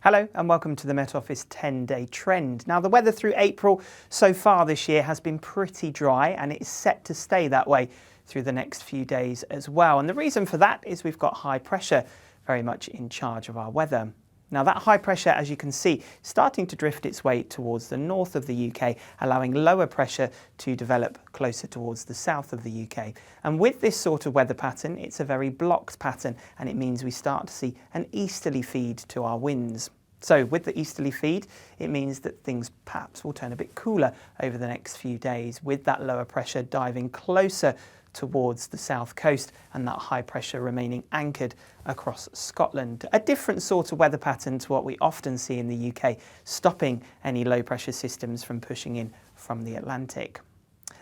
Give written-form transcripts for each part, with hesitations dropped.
Hello and welcome to the Met Office 10-day trend. Now the weather through April so far this year has been pretty dry and it's set to stay that way through the next few days as well. And the reason for that is we've got high pressure very much in charge of our weather. Now that high pressure, as you can see, starting to drift its way towards the north of the UK, allowing lower pressure to develop closer towards the south of the UK. And with this sort of weather pattern, it's a very blocked pattern, and it means we start to see an easterly feed to our winds. So with the easterly feed, it means that things perhaps will turn a bit cooler over the next few days, with that lower pressure diving closer towards the south coast and that high pressure remaining anchored across Scotland. A different sort of weather pattern to what we often see in the UK, stopping any low pressure systems from pushing in from the Atlantic.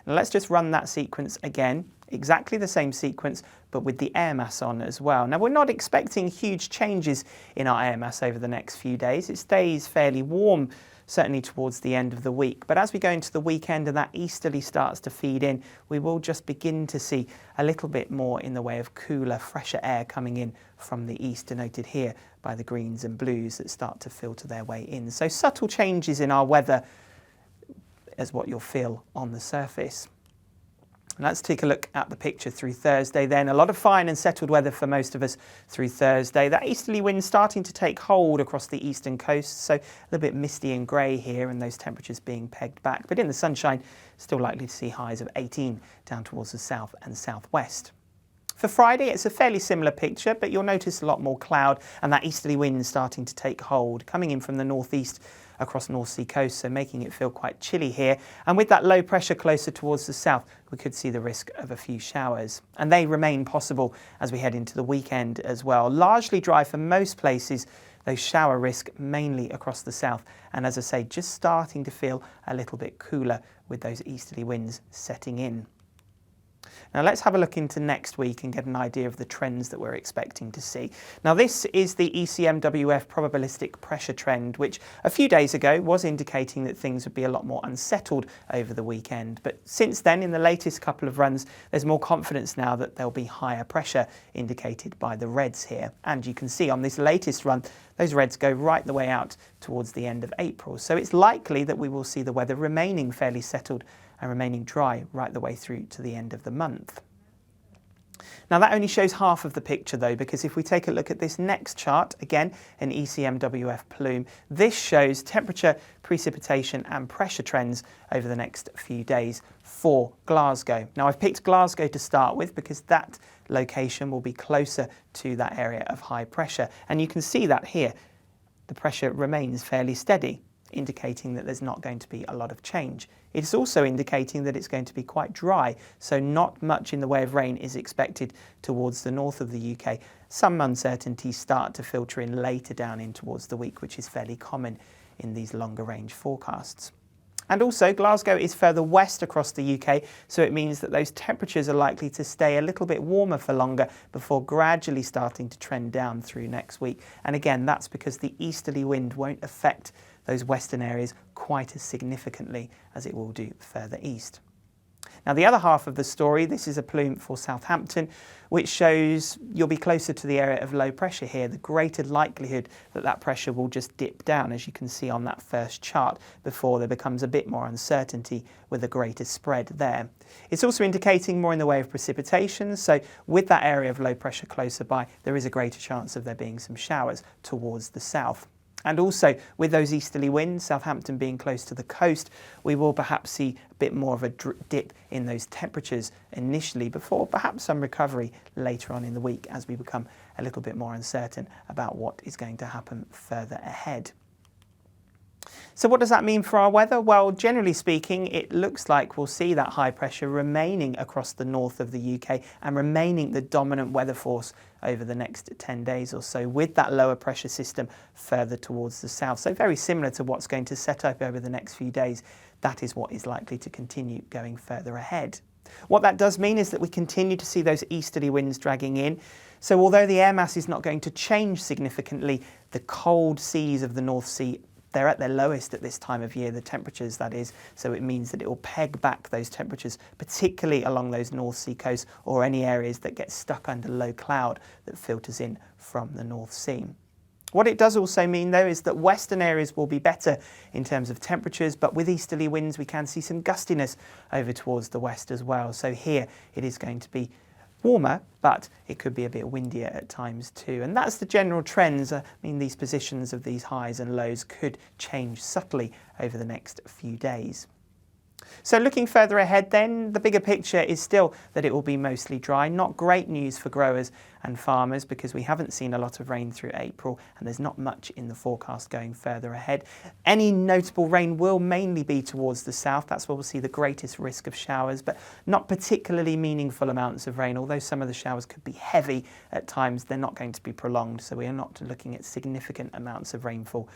Now let's just run that sequence again, exactly the same sequence, but with the air mass on as well. Now we're not expecting huge changes in our air mass over the next few days. It stays fairly warm, certainly towards the end of the week. But as we go into the weekend and that easterly starts to feed in, we will just begin to see a little bit more in the way of cooler, fresher air coming in from the east, denoted here by the greens and blues that start to filter their way in. So subtle changes in our weather as what you'll feel on the surface. Let's take a look at the picture through Thursday then. A lot of fine and settled weather for most of us through Thursday. That easterly wind starting to take hold across the eastern coast, so a little bit misty and grey here and those temperatures being pegged back. But in the sunshine, still likely to see highs of 18 down towards the south and southwest. For Friday, it's a fairly similar picture, but you'll notice a lot more cloud and that easterly wind starting to take hold, coming in from the northeast across North Sea coast, so making it feel quite chilly here. And with that low pressure closer towards the south, we could see the risk of a few showers. And they remain possible as we head into the weekend as well. Largely dry for most places, those shower risk mainly across the south. And as I say, just starting to feel a little bit cooler with those easterly winds setting in. Now let's have a look into next week and get an idea of the trends that we're expecting to see. Now this is the ECMWF probabilistic pressure trend, which a few days ago was indicating that things would be a lot more unsettled over the weekend. But since then, in the latest couple of runs, there's more confidence now that there'll be higher pressure, indicated by the reds here. And you can see on this latest run, those reds go right the way out towards the end of April. So it's likely that we will see the weather remaining fairly settled and remaining dry right the way through to the end of the month. Now that only shows half of the picture though, because if we take a look at this next chart, again an ECMWF plume, this shows temperature, precipitation and pressure trends over the next few days for Glasgow. Now I've picked Glasgow to start with because that location will be closer to that area of high pressure, and you can see that here the pressure remains fairly steady, indicating that there's not going to be a lot of change. It's also indicating that it's going to be quite dry, so not much in the way of rain is expected towards the north of the UK. Some uncertainties start to filter in later down in towards the week, which is fairly common in these longer range forecasts. And also Glasgow is further west across the UK, so it means that those temperatures are likely to stay a little bit warmer for longer before gradually starting to trend down through next week. And again, that's because the easterly wind won't affect those western areas quite as significantly as it will do further east. Now the other half of the story, this is a plume for Southampton, which shows you'll be closer to the area of low pressure here, the greater likelihood that that pressure will just dip down, as you can see on that first chart, before there becomes a bit more uncertainty with a greater spread there. It's also indicating more in the way of precipitation, so with that area of low pressure closer by, there is a greater chance of there being some showers towards the south. And also, with those easterly winds, Southampton being close to the coast, we will perhaps see a bit more of a dip in those temperatures initially before perhaps some recovery later on in the week as we become a little bit more uncertain about what is going to happen further ahead. So what does that mean for our weather? Well, generally speaking, it looks like we'll see that high pressure remaining across the north of the UK and remaining the dominant weather force over the next 10 days or so, with that lower pressure system further towards the south. So very similar to what's going to set up over the next few days. That is what is likely to continue going further ahead. What that does mean is that we continue to see those easterly winds dragging in. So although the air mass is not going to change significantly, the cold seas of the North Sea, they're at their lowest at this time of year, the temperatures that is, so it means that it will peg back those temperatures, particularly along those North Sea coasts or any areas that get stuck under low cloud that filters in from the North Sea. What it does also mean, though, is that western areas will be better in terms of temperatures, but with easterly winds, we can see some gustiness over towards the west as well. So here it is going to be warmer, but it could be a bit windier at times too. And that's the general trends. I mean, these positions of these highs and lows could change subtly over the next few days. So looking further ahead then, the bigger picture is still that it will be mostly dry. Not great news for growers and farmers because we haven't seen a lot of rain through April and there's not much in the forecast going further ahead. Any notable rain will mainly be towards the south. That's where we'll see the greatest risk of showers, but not particularly meaningful amounts of rain. Although some of the showers could be heavy at times, they're not going to be prolonged, so we are not looking at significant amounts of rainfall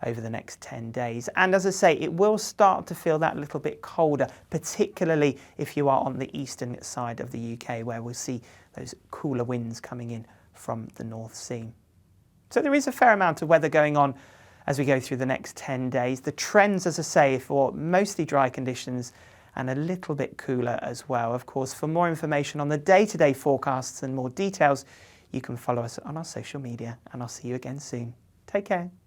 over the next 10 days. And as I say, it will start to feel that little bit colder, particularly if you are on the eastern side of the UK, where we'll see those cooler winds coming in from the North Sea. So there is a fair amount of weather going on as we go through the next 10 days. The trends, as I say, for mostly dry conditions and a little bit cooler as well. Of course, for more information on the day-to-day forecasts and more details, you can follow us on our social media, and I'll see you again soon. Take care.